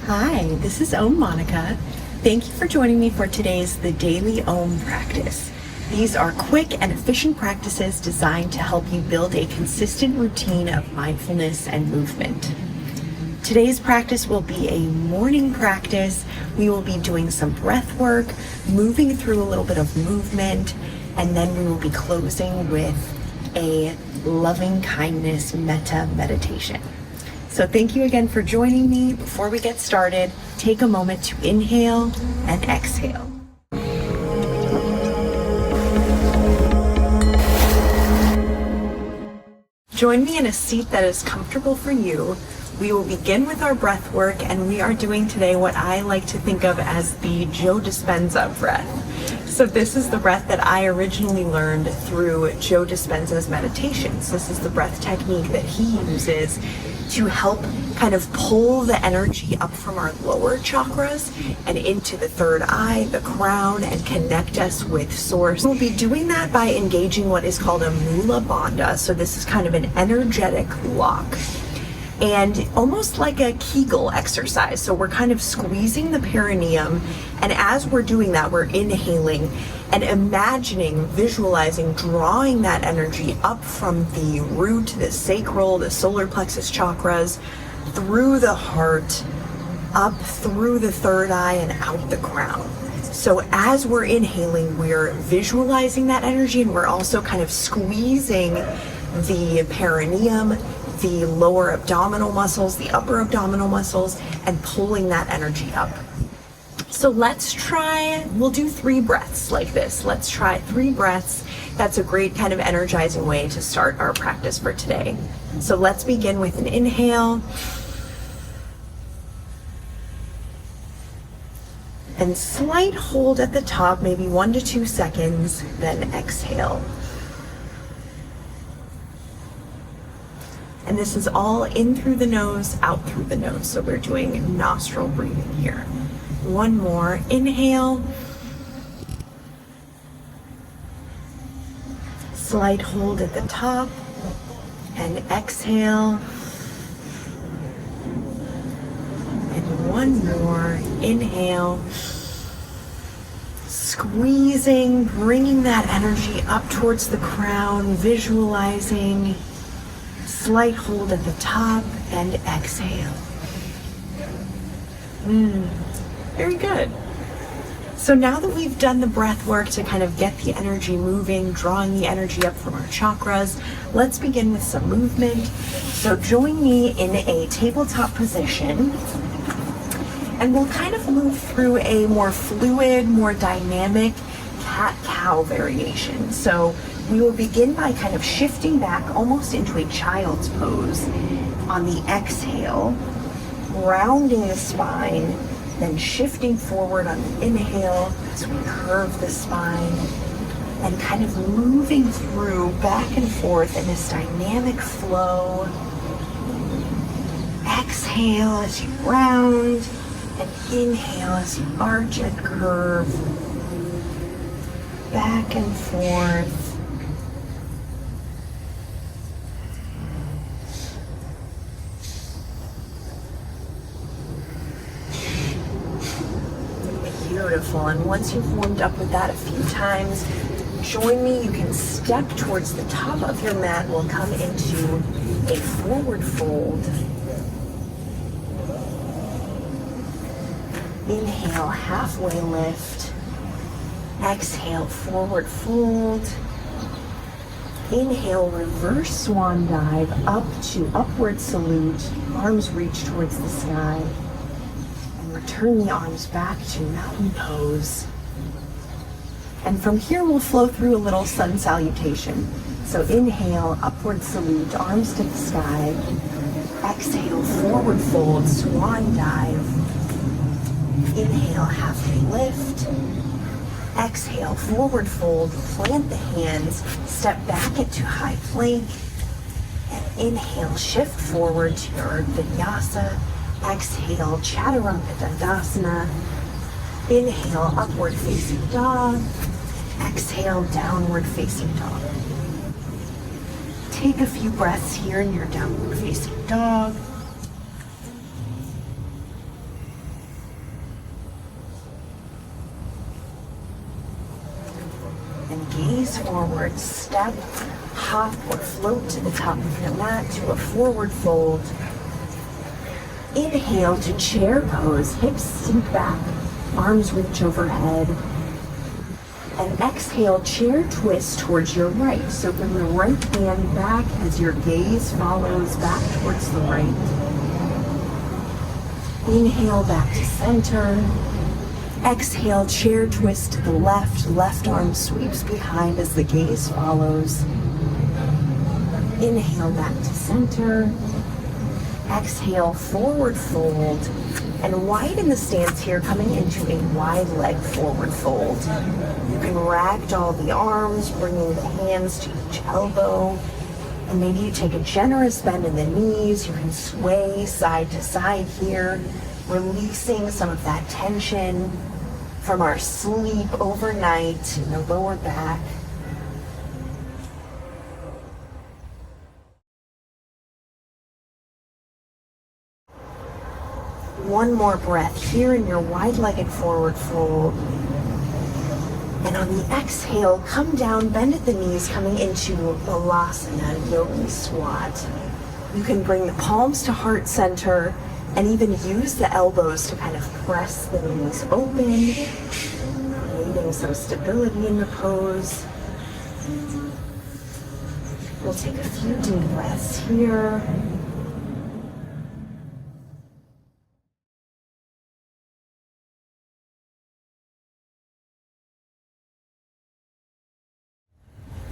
Hi, this is Monika. Thank you for joining me for today's The Daily Om practice. These are quick and efficient practices designed to help you build a consistent routine of mindfulness and movement. Today's practice will be a morning practice. We will be doing some breath work, moving through a little bit of movement, and then we will be closing with a loving kindness metta meditation. So thank you again for joining me. Before we get started, take a moment to inhale and exhale. Join me in a seat that is comfortable for you. We will begin with our breath work, and we are doing today what I like to think of as the Joe Dispenza breath. So this is the breath that I originally learned through Joe Dispenza's meditations. This is the breath technique that he uses to help kind of pull the energy up from our lower chakras and into the third eye, the crown, and connect us with source. We'll be doing that by engaging what is called a mula bandha. So this is kind of an energetic lock, and almost like a Kegel exercise. So we're kind of squeezing the perineum, and as we're doing that, we're inhaling and imagining, visualizing, drawing that energy up from the root, the sacral, the solar plexus chakras, through the heart, up through the third eye and out the crown. So as we're inhaling, we're visualizing that energy, and we're also kind of squeezing the perineum, the lower abdominal muscles, the upper abdominal muscles, and pulling that energy up. So let's try, we'll do 3 breaths like this. Let's try 3 breaths. That's a great kind of energizing way to start our practice for today. So let's begin with an inhale. And slight hold at the top, maybe 1 to 2 seconds, then exhale. And this is all in through the nose, out through the nose. So we're doing nostril breathing here. 1 more, inhale. Slight hold at the top, and exhale. And 1 more, inhale. Squeezing, bringing that energy up towards the crown, visualizing. Slight hold at the top, and exhale. Very good. So now that we've done the breath work to kind of get the energy moving, drawing the energy up from our chakras, let's begin with some movement. So join me in a tabletop position, and we'll kind of move through a more fluid, more dynamic cat-cow variation. So we will begin by kind of shifting back almost into a child's pose on the exhale, rounding the spine, then shifting forward on the inhale as we curve the spine, and kind of moving through back and forth in this dynamic flow. Exhale as you round, and inhale as you arch and curve, back and forth. Beautiful. And once you've warmed up with that a few times, join me. You can step towards the top of your mat. We'll come into a forward fold. Inhale, halfway lift. Exhale, forward fold. Inhale, reverse swan dive up to upward salute. Arms reach towards the sky. Turn the arms back to mountain pose. And from here we'll flow through a little sun salutation. So inhale, upward salute, arms to the sky. Exhale, forward fold, swan dive. Inhale, halfway lift. Exhale, forward fold, plant the hands, step back into high plank. And inhale, shift forward to your vinyasa. Exhale, chaturanga dandasana. Inhale, upward facing dog. Exhale, downward facing dog. Take a few breaths here in your downward facing dog. gaze forward, step, hop, or float to the top of your mat to a forward fold. Inhale to chair pose, hips sink back, arms reach overhead. And exhale, chair twist towards your right. So bring the right hand back as your gaze follows back towards the right. Inhale back to center. Exhale, chair twist to the left. Left arm sweeps behind as the gaze follows. Inhale back to center. Exhale, forward fold. And widen the stance here, coming into a wide leg forward fold. You can ragdoll the arms, bringing the hands to each elbow. And maybe you take a generous bend in the knees. You can sway side to side here, releasing some of that tension from our sleep overnight in the lower back. One more breath here in your wide-legged forward fold. And on the exhale, come down, bend at the knees, coming into Balasana, Yogi Squat. You can bring the palms to heart center and even use the elbows to kind of press the knees open, creating some stability in the pose. We'll take a few deep breaths here.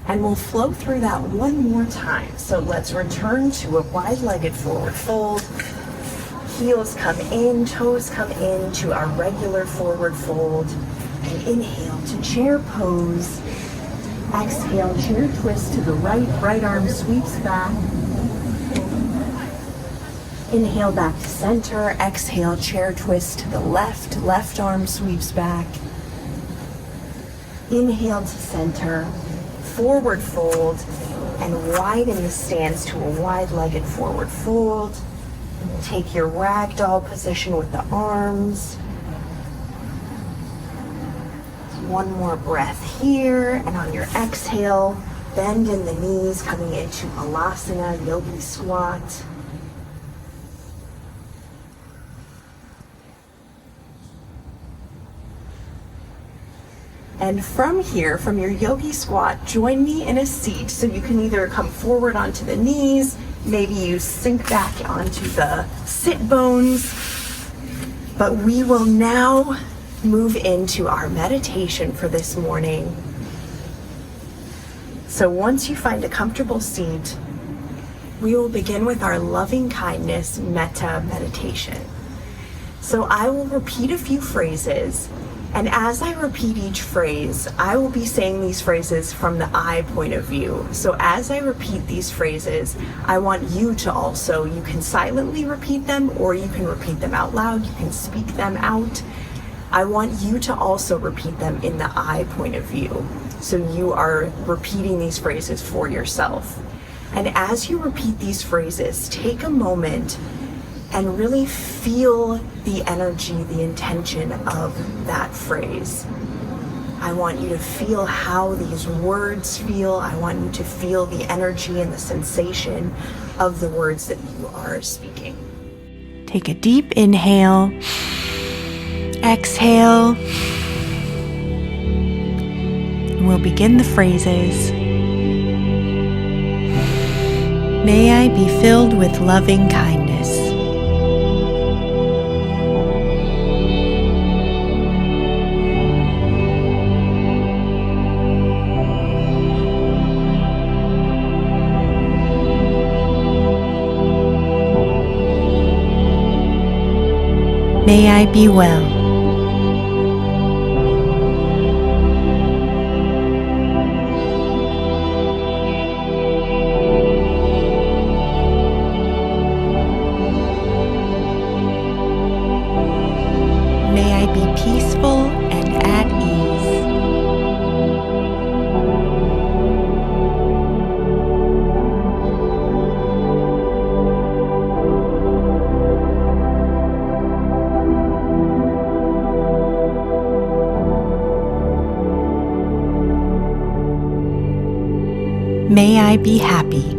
And we'll flow through that one more time. So let's return to a wide-legged forward fold. Heels come in, toes come in to our regular forward fold. And inhale to chair pose. Exhale, chair twist to the right. Right arm sweeps back. Inhale back to center. Exhale, chair twist to the left. Left arm sweeps back. Inhale to center. Forward fold, and widen the stance to a wide-legged forward fold. Take your ragdoll position with the arms. One more breath here, and on your exhale, bend in the knees, coming into Balasana, Yogi Squat. And from here, from your yogi squat, join me in a seat. So you can either come forward onto the knees, maybe you sink back onto the sit bones. But we will now move into our meditation for this morning. So once you find a comfortable seat, we will begin with our loving kindness Metta meditation. So I will repeat a few phrases. And as I repeat each phrase, I will be saying these phrases from the I point of view. So as I repeat these phrases, I want you to also, you can silently repeat them or you can repeat them out loud. You can speak them out. I want you to also repeat them in the I point of view. So you are repeating these phrases for yourself. And as you repeat these phrases, take a moment and really feel the energy, the intention of that phrase. I want you to feel how these words feel. I want you to feel the energy and the sensation of the words that you are speaking. Take a deep inhale, exhale. We'll begin the phrases. May I be filled with loving kindness. May I be well. May I be peaceful and at ease. May I be happy.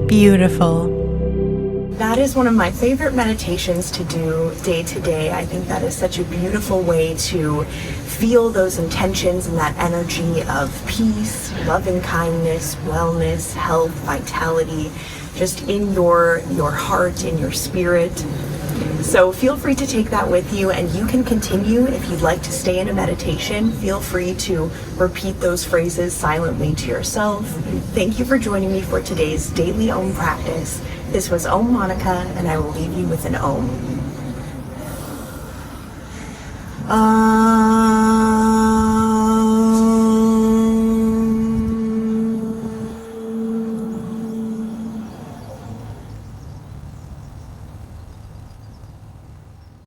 Beautiful. That is one of my favorite meditations to do day to day. I think that is such a beautiful way to feel those intentions and that energy of peace, love and kindness, wellness, health, vitality, just in your heart, in your spirit. So feel free to take that with you, and you can continue if you'd like to stay in a meditation. Feel free to repeat those phrases silently to yourself. Thank you for joining me for today's daily Om practice. This was Om Monika, and I will leave you with an Om.